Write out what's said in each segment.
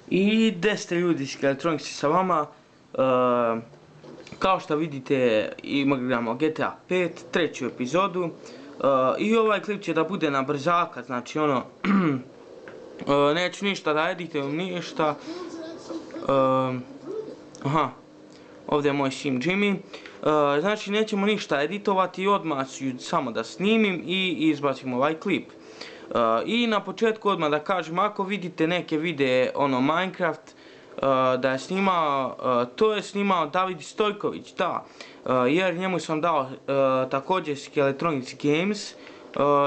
I 10 ljudi s Elektroniksi sa vama. Kao što vidite igramo GTA 5, treću epizodu. I ovaj klip će da bude na brzaka, znači ono, neću ništa da editujem, ništa. Aha, ovdje je moj sim Jimmy. Znači nećemo ništa editovati, odmah ću samo da snimim i izbacim ovaj klip. I na početku odmah da kažem, ako vidite neke videe ono Minecraft da je snimao, to je snimao David Stojković, da, jer njemu sam dao također Skeletronics Games,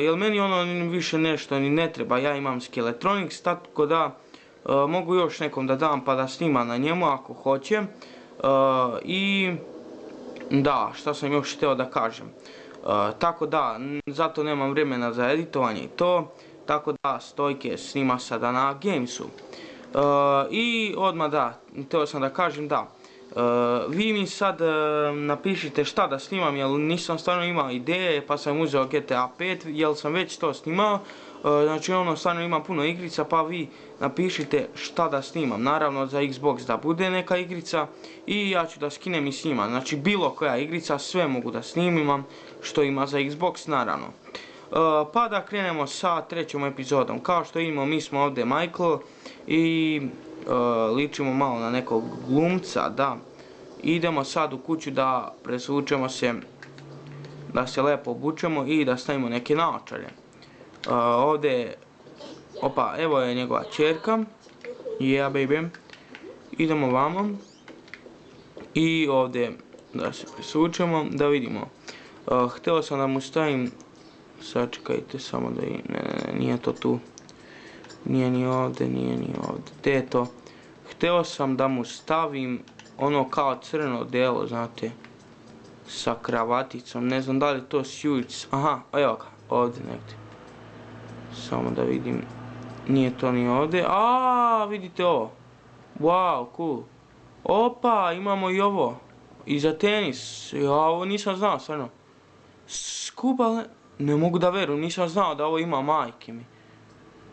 jer meni ono više nešto ni ne treba, ja imam Skeletronics, tako da mogu još nekom da dam pa da snima na njemu ako hoće. I da, šta sam još htio da kažem, tako da, zato nemam vremena za editovanje i to, tako da Stojke snima sada na Gamesu. I odmah da, htio sam da kažem da, vi mi sad napišite šta da snimam, jer nisam stvarno imao ideje pa sam uzeo GTA 5, jer sam već to snimao. Znači ono stvarno ima puno igrica pa vi napišite šta da snimam, naravno za Xbox da bude neka igrica i ja ću da skinem i snimam, znači bilo koja igrica, sve mogu da snimam što ima za Xbox naravno. Pa da krenemo sa trećom epizodom, kao što imamo mi smo ovdje Michael i ličimo malo na nekog glumca, da. Idemo sad u kuću da presvučemo se, da se lepo obučemo i da stavimo neke naočare. Ovdje, opa, evo je njegova čerka, yeah baby, idemo vamo i ovdje da se presvučemo, da vidimo. Htio sam da mu stavim, sačekajte samo da nije to tu, nije ni ovdje, gdje je to? Htio sam da mu stavim ono kao crno delo, znate, sa kravaticom, ne znam da li to Suits, aha, evo ga, ovdje negdje. Samo da vidim, nije to ni ovdje, vidite ovo, wow, cool, opa, imamo i ovo, i za tenis, ja ovo nisam znao, stvarno, skuba, ne mogu da verujem, nisam znao da ovo ima, majke mi,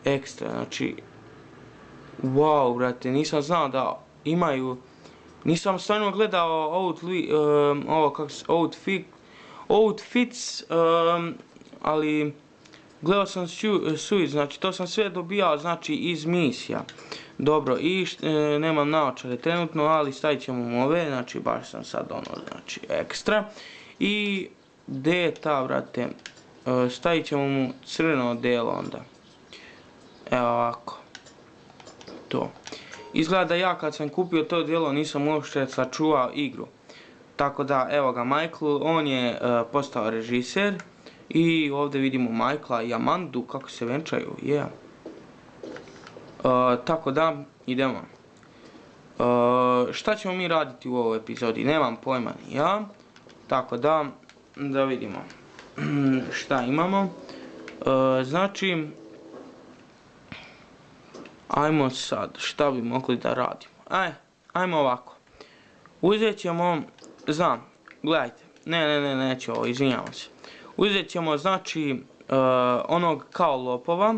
ekstra, znači, wow, brate, nisam znao da imaju, nisam stvarno gledao outfits, ali gledao sam Suits, znači to sam sve dobijao, znači iz misija. Dobro, i nemam naočare trenutno, ali stavit ćemo mu ove, znači baš sam sad ono, znači ekstra. I gdje je ta, brate, stavit ćemo mu crno delo onda. Evo ovako. To. Izgleda da ja kad sam kupio to djelo nisam uopšte sačuvao igru. Tako da, evo ga Michael, on je postao režiser. I ovdje vidimo Michaela i Amandu kako se venčaju, yeah. Tako da, idemo. Šta ćemo mi raditi u ovoj epizodi, nemam pojma ni ja. Tako da, da vidimo šta imamo. Znači, ajmo sad, šta bi mogli da radimo. Ajmo ovako. Uzet ćemo, znam, gledajte, neću ovo, izvinjavam se. Uzet ćemo, znači, onog kao lopova.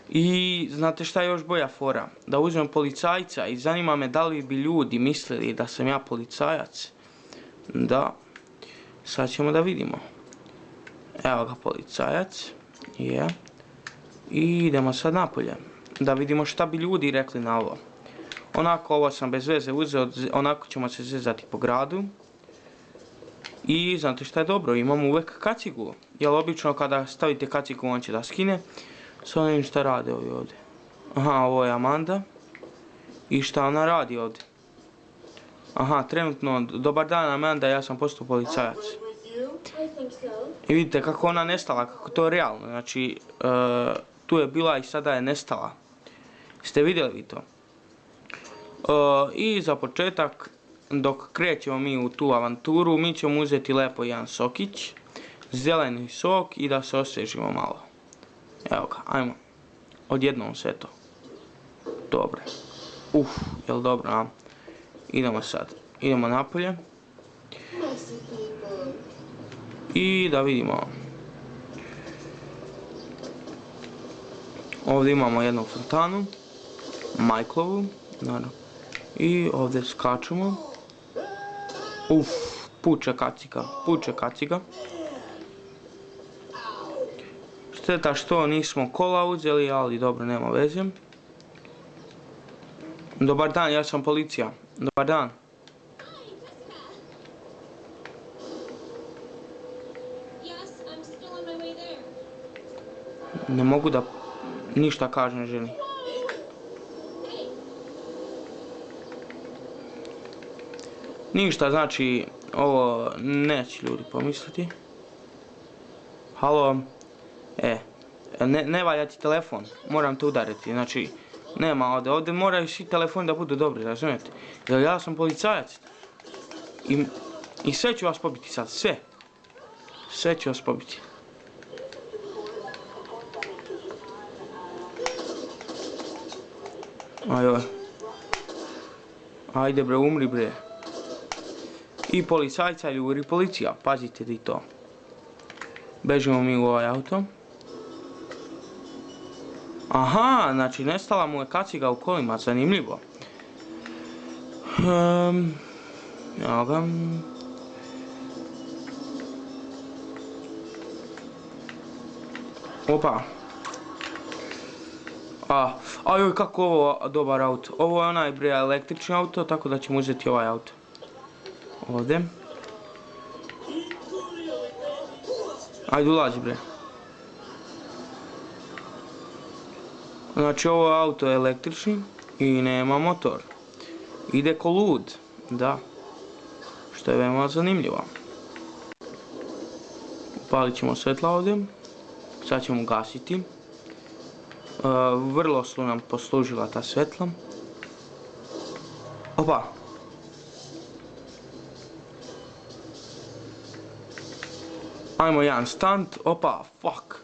I znate šta je još bolja fora? Da uzmem policajca i zanima me da li bi ljudi mislili da sam ja policajac. Da. Sad ćemo da vidimo. Evo ga policajac. Je. I idemo sad napolje. Da vidimo šta bi ljudi rekli na ovo. Onako ovo sam bez veze uzeo, onako ćemo se zezati po gradu. I znate šta je dobro, imamo uvek kacigu. Jer obično kada stavite kacigu on će da skine. Sad ne vidim šta rade ovi ovdje. Aha, ovo je Amanda. I šta ona radi ovdje? Aha, trenutno, dobar dan Amanda, ja sam postao policajac. I vidite kako ona nestala, kako to je realno. Znači, tu je bila i sada je nestala. Ste vidjeli vi to? I za početak, dok krećemo mi u tu avanturu, mi ćemo uzeti lepo jedan sokić, zeleni sok i da se osvježimo malo. Evo ga, ajmo. Odjednom sve to. Dobre. Jel dobro, a? Idemo sad. Idemo napolje. I da vidimo. Ovdje imamo jednu fontanu. Michaelovu, naravno. I ovdje skačemo. Puče kaciga. Šteta što nismo kola uzeli, ali dobro, nema veze. Dobar dan, ja sam policija. Dobar dan. Ne mogu da ništa kažem ženi. Ništa, znači, ovo neće ljudi pomisliti. Halo? Ne valja ti telefon, moram te udariti, znači, nema ovdje moraju svi telefoni da budu dobri, razumijete? Jer ja sam policajac. I sve ću vas pobiti sad, sve. Sve ću vas pobiti. Ajoj. Ajde bre, umri bre. I policajca juri policija, pazite di to. Bežimo mi u ovaj auto. Aha, znači nestala mu je kaciga u kolima, zanimljivo. Evo ga. Opa. Ajoj, kako ovo dobar auto. Ovo je onaj bre električni auto, tako da ćemo uzeti ovaj auto. Ovdje. Ajde ulazi bre. Znači ovo auto je električni i nema motor. Ide ko lud, da. Što je veoma zanimljivo. Upalit ćemo svetla ovdje. Sad ćemo gasiti. Vrlo su nam poslužila ta svetla. Opa. Ajmo jedan stunt. Opa, fuck.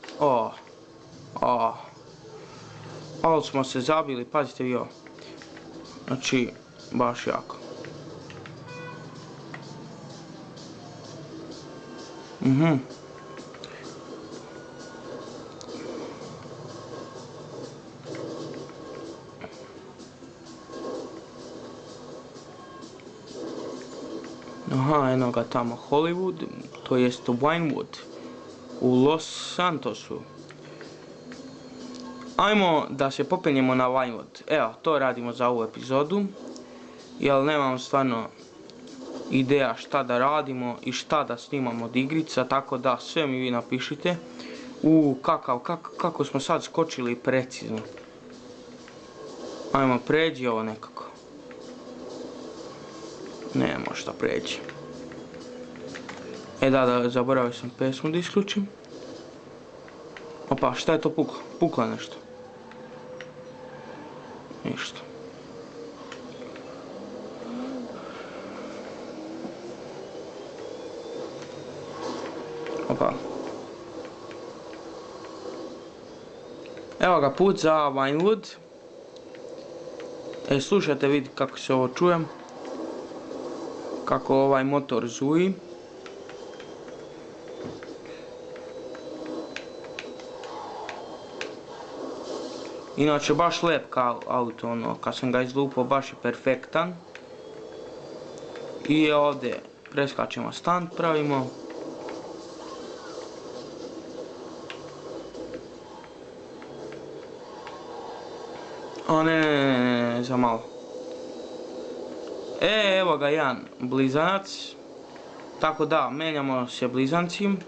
Ali smo se zabili, pazite vi ovo. Znači, baš jako. Aha, eno ga tamo Hollywood, to jest Vinewood, u Los Santosu. Ajmo da se popenjemo na Vinewood. Evo, to radimo za ovu epizodu. Jer nemam stvarno ideja šta da radimo i šta da snimamo od igrica, tako da sve mi vi napišite. Kako smo sad skočili precizno. Ajmo, pređi ovo nekako. Ne možda pređi. Da, zaboravio sam pesmu da isključim. Opa, šta je to puklo? Puklo je nešto. Ništa. Opa. Evo ga put za Vinewood. Slušajte, vidite kako se ovo čujem. Kako ovaj motor zuji. Inače baš lep kao auto, ono, kad sam ga izlupao baš je perfektan. I ovdje preskačemo stunt, pravimo. Ne, za malo. Evo ga jedan blizanac. Tako da, menjamo se blizancim.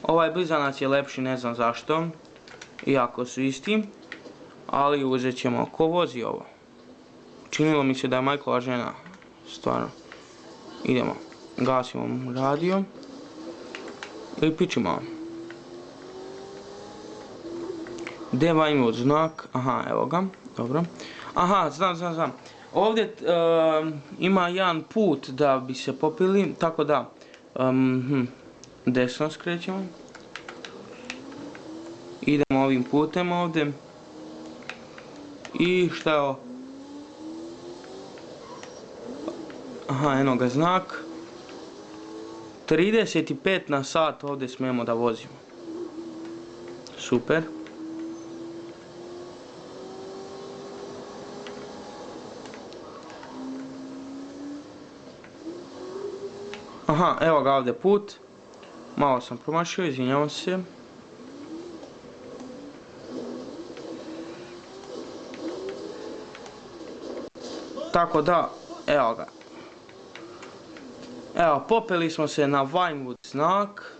Ovaj blizanac je lepši, ne znam zašto. Iako su isti. Ali uzet ćemo, ko vozi ovo? Činilo mi se da je Michaelova žena. Stvarno. Idemo. Gasimo radio. I pičimo. Gdje je Vinewood znak? Aha, evo ga. Dobro. Aha, znam. Ovdje ima jedan put da bi se popili, tako da desno skrećemo. Idemo ovim putem ovdje. I šta je ovo? Aha, eno ga znak. 35 na sat ovdje smijemo da vozimo. Super. Aha, evo ga ovdje put. Malo sam promašio, izvinjavam se. Tako da, evo ga. Evo, popeli smo se na Vinewood znak.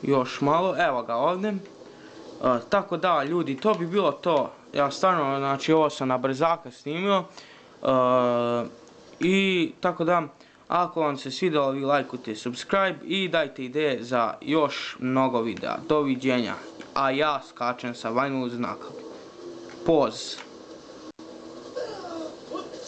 Još malo, evo ga ovdje. Tako da, ljudi, to bi bilo to. Ja stvarno, znači, ovo sam na brzaka snimio. I tako da, ako vam se svidjelo, vi lajkujte, subscribe i dajte ideje za još mnogo videa. Doviđenja. A ja skačem sa Vinewood znakom. Poz.